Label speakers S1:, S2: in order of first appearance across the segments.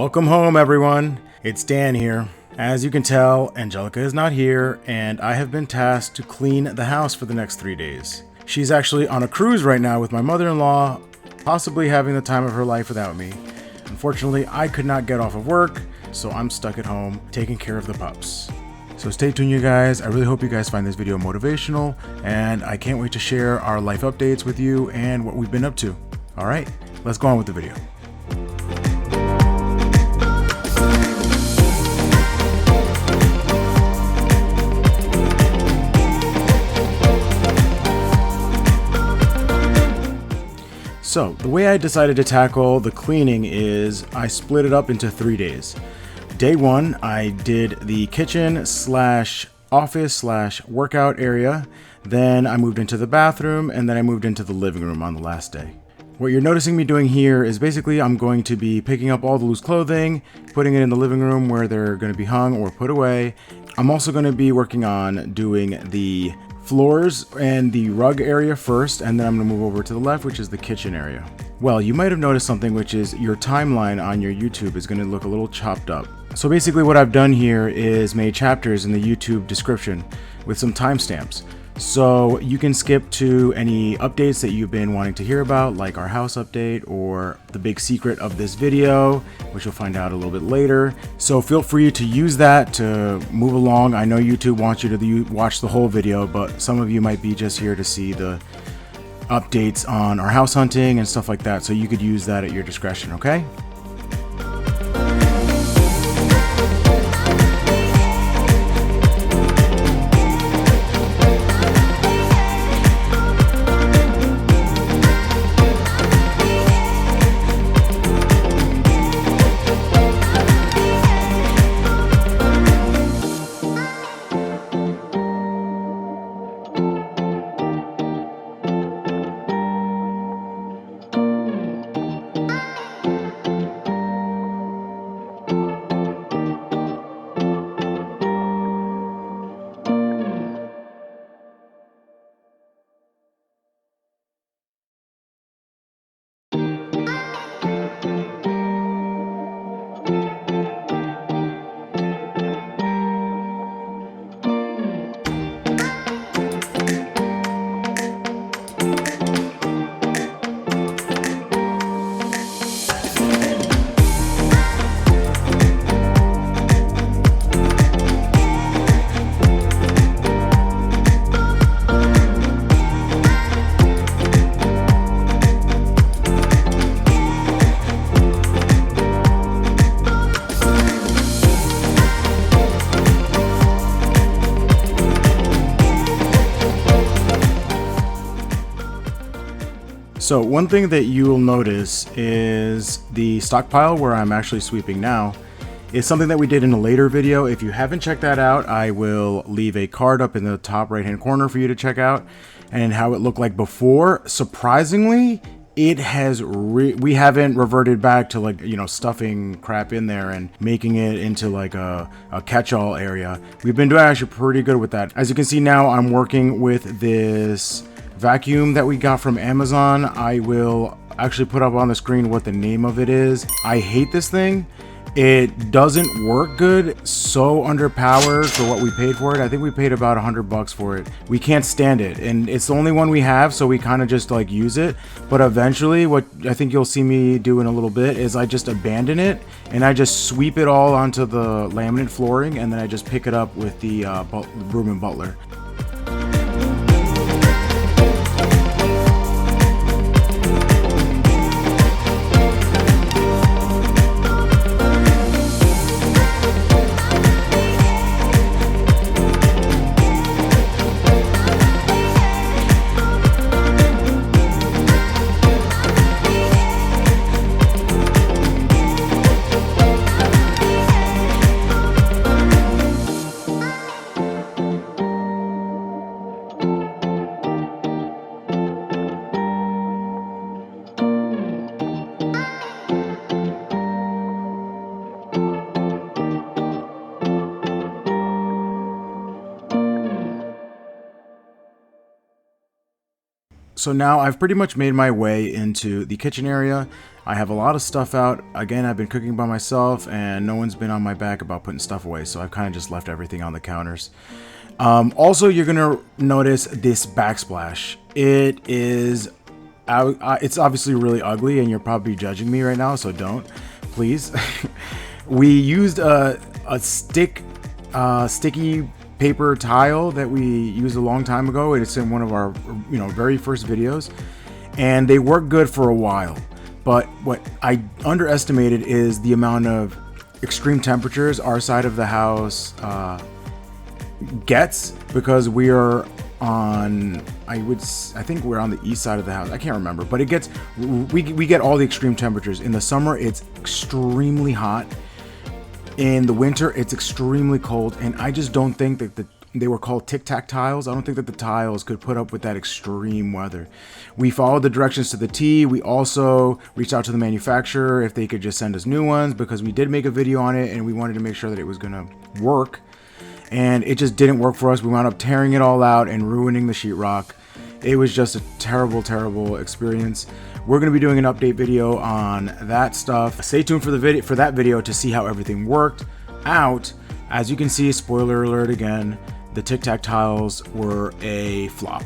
S1: Welcome home, everyone. It's Dan here. As you can tell, Angelica is not here, and I have been tasked to clean the house for the next 3 days. She's actually on a cruise right now with my mother-in-law, possibly having the time of her life without me. Unfortunately, I could not get off of work, so I'm stuck at home taking care of the pups. So stay tuned, you guys. I really hope you guys find this video motivational, and I can't wait to share our life updates with you and what we've been up to. All right, let's go on with the video. So the way I decided to tackle the cleaning is I split it up into 3 days. Day one, I did the kitchen slash office slash workout area. Then I moved into the bathroom, and then I moved into the living room on the last day. What you're noticing me doing here is basically I'm going to be picking up all the loose clothing, putting it in the living room where they're going to be hung or put away. I'm also going to be working on doing the floors and the rug area first, and then I'm going to move over to the left, which is the kitchen area. Well, you might have noticed something, which is your timeline on your YouTube is going to look a little chopped up. So basically what I've done here is made chapters in the YouTube description with some timestamps. So you can skip to any updates that you've been wanting to hear about, like our house update or the big secret of this video, which you'll find out a little bit later. So feel free to use that to move along. I know YouTube wants you to watch the whole video, but some of you might be just here to see the updates on our house hunting and stuff like that. So you could use that at your discretion, okay? So one thing that you will notice is the stockpile where I'm actually sweeping now is something that we did in a later video. If you haven't checked that out, I will leave a card up in the top right hand corner for you to check out and how it looked like before. Surprisingly, it has we haven't reverted back to, like, you know, stuffing crap in there and making it into like a catch-all area. We've been doing actually pretty good with that. As you can see now, I'm working with this vacuum that we got from Amazon. I will actually put up on the screen what the name of it is. I hate this thing. It doesn't work good, so underpowered for what we paid for it. I think we paid about $100 for it. We can't stand it, and it's the only one we have, so we kind of just like use it. But eventually, what I think you'll see me do in a little bit is I just abandon it and I just sweep it all onto the laminate flooring, and then I just pick it up with the broom and butler. So now I've pretty much made my way into the kitchen area. I have a lot of stuff out. Again, I've been cooking by myself and no one's been on my back about putting stuff away, so I've kind of just left everything on the counters. Also, you're gonna notice this backsplash. It's obviously really ugly and you're probably judging me right now, so don't, please. We used a sticky paper tile that we used a long time ago. It's in one of our very first videos, and they work good for a while. But what I underestimated is the amount of extreme temperatures our side of the house gets, because we are on, I think we're on the east side of the house. I can't remember, but we get all the extreme temperatures. In the summer, it's extremely hot. In the winter, it's extremely cold, and I just don't think that they were called tic-tac tiles. I don't think that the tiles could put up with that extreme weather. We followed the directions to the T. We also reached out to the manufacturer if they could just send us new ones, because we did make a video on it and we wanted to make sure that it was gonna work. And it just didn't work for us. We wound up tearing it all out and ruining the sheetrock. It was just a terrible, terrible experience. We're going to be doing an update video on that stuff. Stay tuned for that video to see how everything worked out. As you can see, spoiler alert again, the tic-tac tiles were a flop.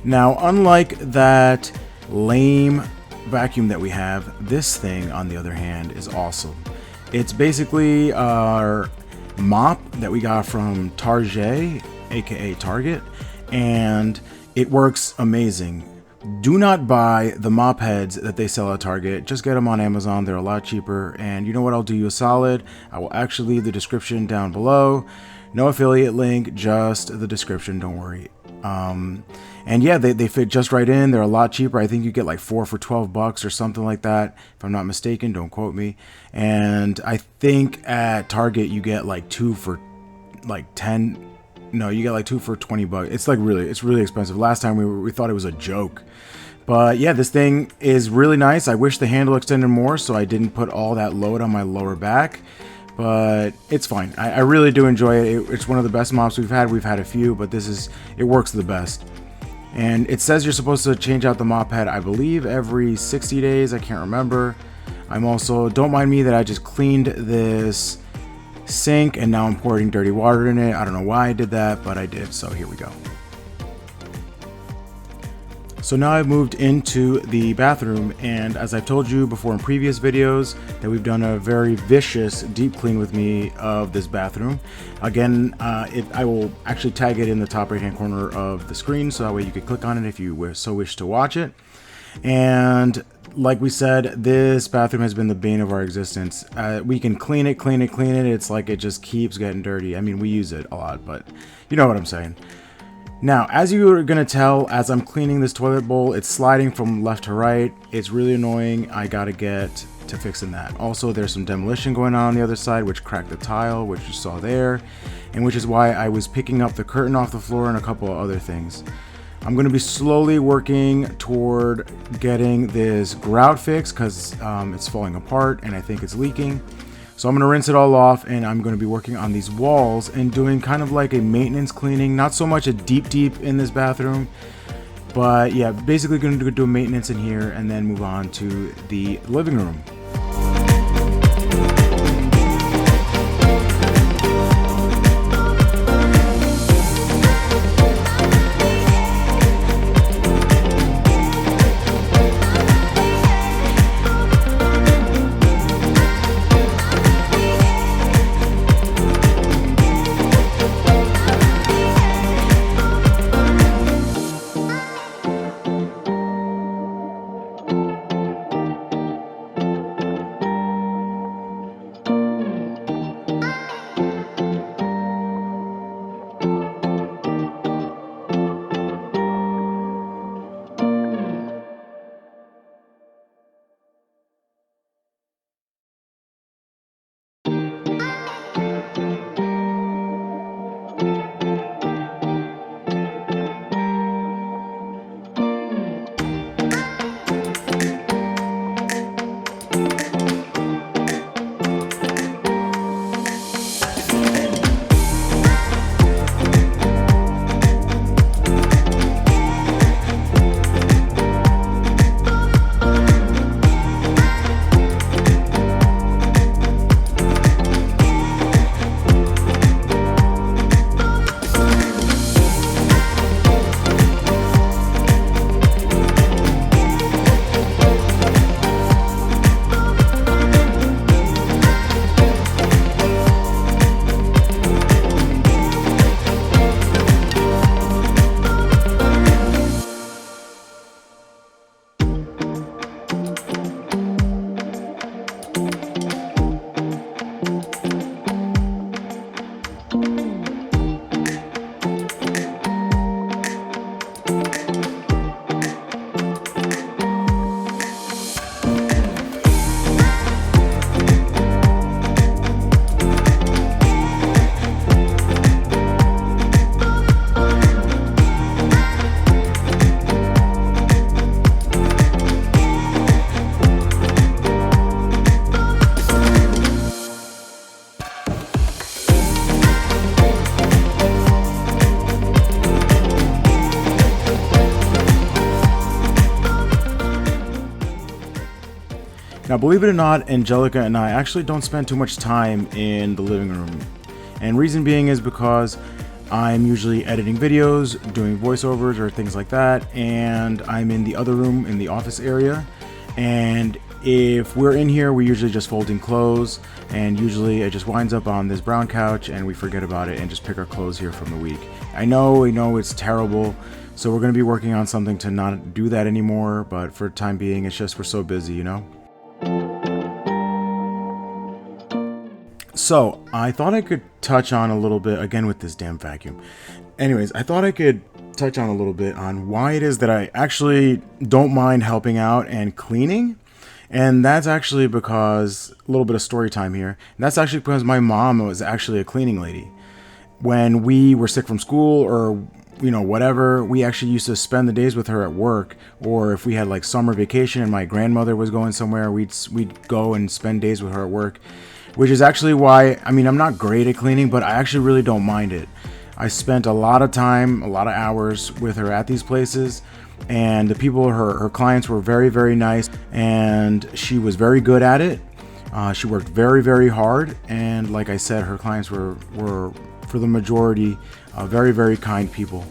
S1: Now, unlike that lame vacuum that we have, this thing, on the other hand, is awesome. It's basically our mop that we got from Target, aka Target, and it works amazing. Do not buy the mop heads that they sell at Target. Just get them on Amazon. They're a lot cheaper. And you know what? I'll do you a solid. I will actually leave the description down below. No affiliate link, just the description. Don't worry. And yeah, they fit just right in. They're a lot cheaper. I think you get like 4 for $12 or something like that, if I'm not mistaken. Don't quote me. And I think at Target you get like 2 for like 10. No, you get like 2 for $20. It's like it's really expensive. Last time we thought it was a joke. But yeah, this thing is really nice. I wish the handle extended more so I didn't put all that load on my lower back. But it's fine. I really do enjoy it. It's one of the best mops we've had. We've had a few, but it works the best. And it says you're supposed to change out the mop head, I believe, every 60 days. I can't remember. Don't mind me that I just cleaned this sink and now I'm pouring dirty water in it. I don't know why I did that, but I did. So here we go. So now I've moved into the bathroom, and as I've told you before in previous videos, that we've done a very vicious deep clean with me of this bathroom. Again, I will actually tag it in the top right hand corner of the screen, so that way you can click on it if you so wish to watch it. And like we said, this bathroom has been the bane of our existence. We can clean it. It's like it just keeps getting dirty. I mean, we use it a lot, but you know what I'm saying. Now, as you are going to tell, as I'm cleaning this toilet bowl, it's sliding from left to right. It's really annoying. I got to get to fixing that. Also, there's some demolition going on the other side, which cracked the tile, which you saw there, and which is why I was picking up the curtain off the floor and a couple of other things. I'm going to be slowly working toward getting this grout fixed because it's falling apart and I think it's leaking. So I'm going to rinse it all off, and I'm going to be working on these walls and doing kind of like a maintenance cleaning. Not so much a deep in this bathroom, but yeah, basically going to do a maintenance in here and then move on to the living room. Now, believe it or not, Angelica and I actually don't spend too much time in the living room. And reason being is because I'm usually editing videos, doing voiceovers or things like that, and I'm in the other room in the office area. And if we're in here, we're usually just folding clothes, and usually it just winds up on this brown couch and we forget about it and just pick our clothes here from the week. I know it's terrible, so we're going to be working on something to not do that anymore, but for the time being, it's just we're so busy, you know? So I thought I could touch on a little bit again with this damn vacuum. Anyways, I thought I could touch on a little bit on why it is that I actually don't mind helping out and cleaning. And that's actually because, a little bit of story time here, and that's actually because my mom was actually a cleaning lady. When we were sick from school or, you know, whatever, we actually used to spend the days with her at work. Or if we had like summer vacation and my grandmother was going somewhere, we'd go and spend days with her at work. Which is actually why, I mean, I'm not great at cleaning, but I actually really don't mind it. I spent a lot of time, a lot of hours with her at these places. And the people, her clients were very, very nice, and she was very good at it. She worked very, very hard, and like I said, her clients were for the majority, very, very kind people.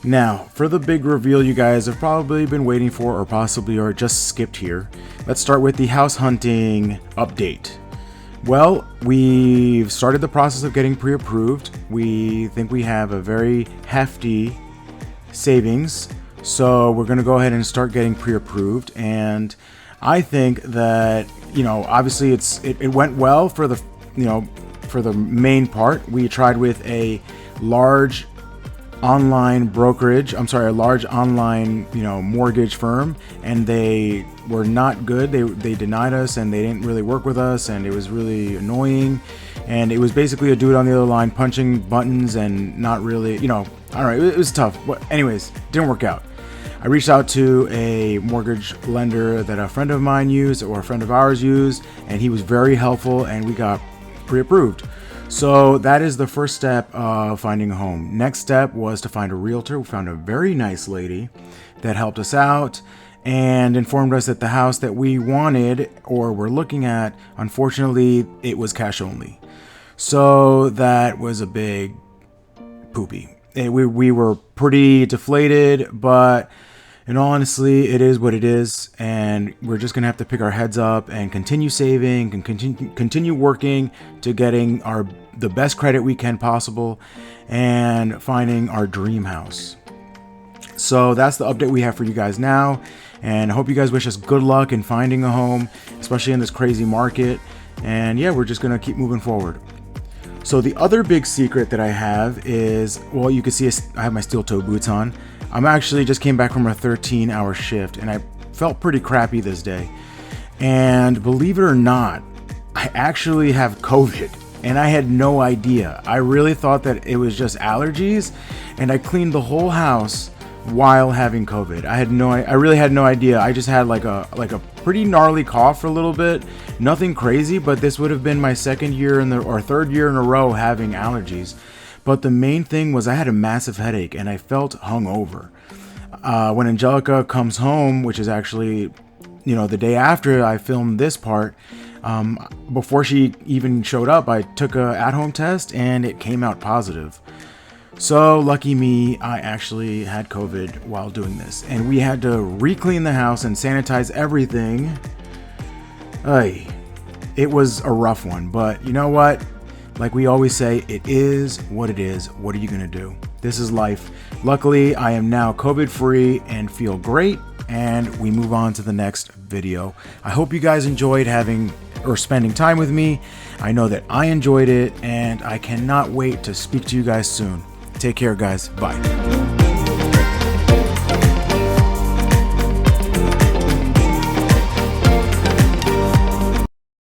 S1: Now, for the big reveal you guys have probably been waiting for, or possibly are just skipped here, let's start with the house hunting update. Well, we've started the process of getting pre-approved. We think we have a very hefty savings, so we're going to go ahead and start getting pre-approved. And I think that, you know, obviously it went well for the, you know, for the main part. We tried with a large online mortgage firm, and they were not good. They denied us, and they didn't really work with us, and it was really annoying. And it was basically a dude on the other line punching buttons and not really, you know, I don't know, it was tough. But anyways, didn't work out. I reached out to a mortgage lender that a friend of mine used, or a friend of ours used, and he was very helpful, and we got pre-approved. So that is the first step of finding a home. Next step was to find a realtor. We found a very nice lady that helped us out and informed us that the house that we wanted or were looking at, unfortunately, it was cash only. So that was a big poopy. We were pretty deflated, but in all honesty, it is what it is, and we're just gonna have to pick our heads up and continue saving and continue working to getting the best credit we can possible and finding our dream house. So that's the update we have for you guys now, and I hope you guys wish us good luck in finding a home, especially in this crazy market. And yeah, we're just gonna keep moving forward. So the other big secret that I have is, well, you can see I have my steel toe boots on. I'm actually just came back from a 13-hour shift, and I felt pretty crappy this day. And believe it or not, I actually have COVID, and I had no idea. I really thought that it was just allergies, and I cleaned the whole house while having COVID. I really had no idea. I just had like a pretty gnarly cough for a little bit. Nothing crazy, but this would have been my second year or third year in a row having allergies. But the main thing was I had a massive headache, and I felt hungover. When Angelica comes home, which is actually, you know, the day after I filmed this part, before she even showed up, I took a at-home test, and it came out positive. So lucky me, I actually had COVID while doing this, and we had to re-clean the house and sanitize everything. It was a rough one, but you know what? Like we always say, it is what it is. What are you gonna do? This is life. Luckily, I am now COVID free and feel great, and we move on to the next video. I hope you guys enjoyed spending time with me. I know that I enjoyed it, and I cannot wait to speak to you guys soon. Take care, guys. Bye.